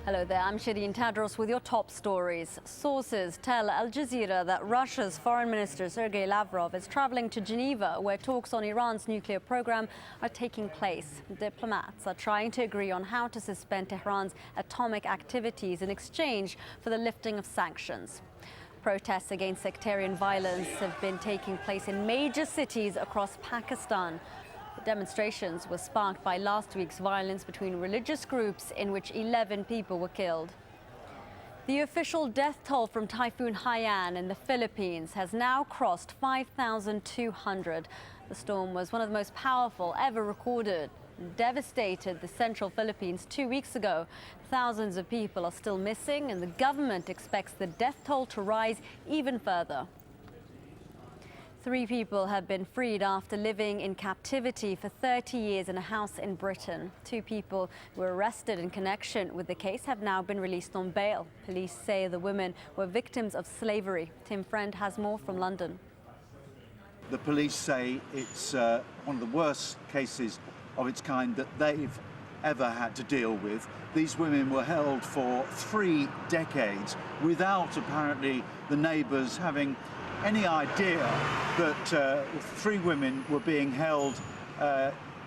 Hello there, I'm Shireen Tadros with your top stories. Sources tell Al Jazeera that Russia's Foreign Minister Sergei Lavrov is traveling to Geneva, where talks on Iran's nuclear program are taking place. Diplomats are trying to agree on how to suspend Tehran's atomic activities in exchange for the lifting of sanctions. Protests against sectarian violence have been taking place in major cities across Pakistan. The demonstrations were sparked by last week's violence between religious groups in which 11 people were killed. The official death toll from Typhoon HAIYAN in the Philippines has now crossed 5,200. The storm was one of the most powerful ever recorded and devastated the central Philippines 2 weeks ago. Thousands of people are still missing, and the government expects the death toll to rise even further. 3 people have been freed after living in captivity for 30 years in a house in Britain. 2 people who were arrested in connection with the case have now been released on bail. Police say the women were victims of slavery. Tim Friend has more from London. The police say it's one of the worst cases of its kind that they've ever had to deal with. These women were held for 3 decades without apparently the neighbours having any idea that 3 women were being held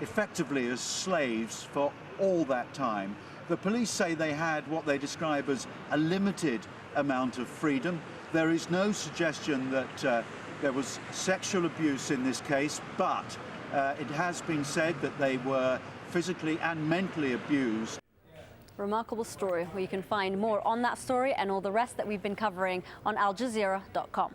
effectively as slaves for all that time. The police say they had what they describe as a limited amount of freedom. There is no suggestion that there was sexual abuse in this case, but it has been said that they were physically and mentally abused. Remarkable story. Well, you can find more on that story and all the rest that we've been covering on aljazeera.com.